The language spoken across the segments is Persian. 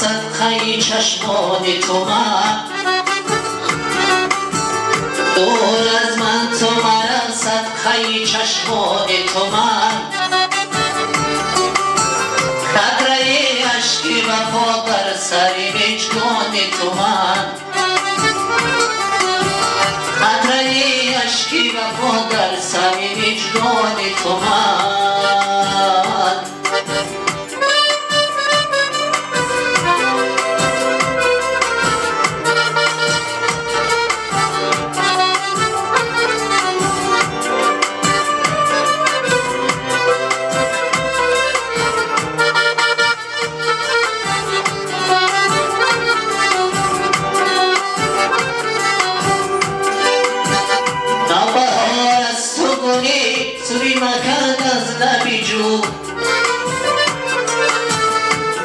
صدقه چشمان تو من، دور از من تو مرا صدقه چشمان تو من، قطره اشک وفا بر سر وجدان تو من، قطره اشک وفا در سر وجدان تو من. سوی مکن از لب جو،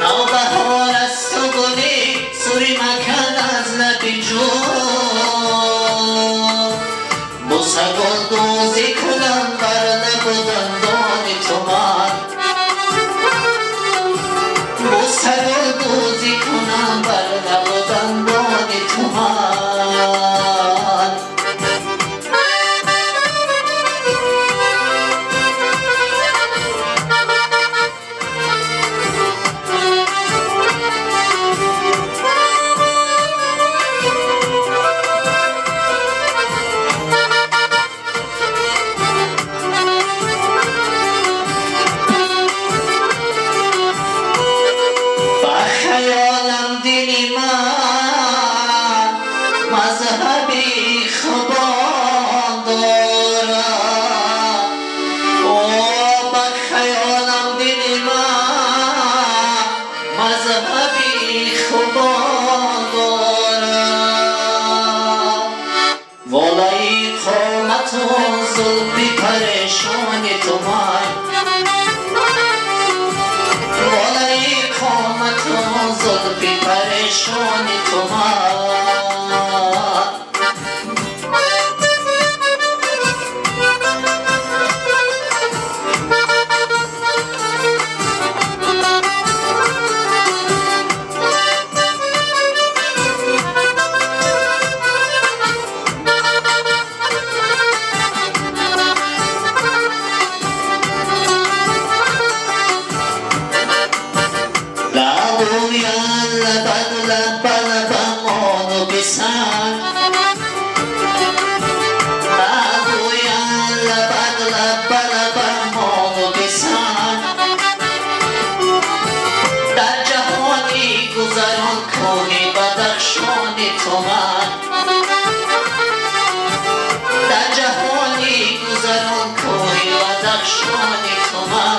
نوبهار از تو گلی سوی مکن از لب جو، بوسه گل دوزی کنم بر لب و دندان تو من، بوسه گل دوزی کنم بر لب و دندان تو من. مذهبی خوبان دارم او با خیالم دل من مذهبی خوبان دارم، والای قامت و زلفی پریشان تو من، والای قامت و زلفی پریشان تو من. در جهانی گذران کنی بدخشان تو من، در جهانی گذران کنی بدخشان تو من.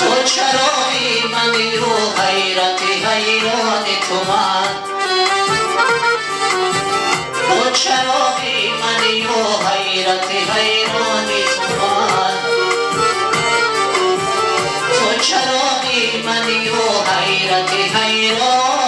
تو چرایی منی و حیرتی حیران تو من، تو چرایی منی و حیرتی حیران تو من، تو چرایی منی و حیرتی حیران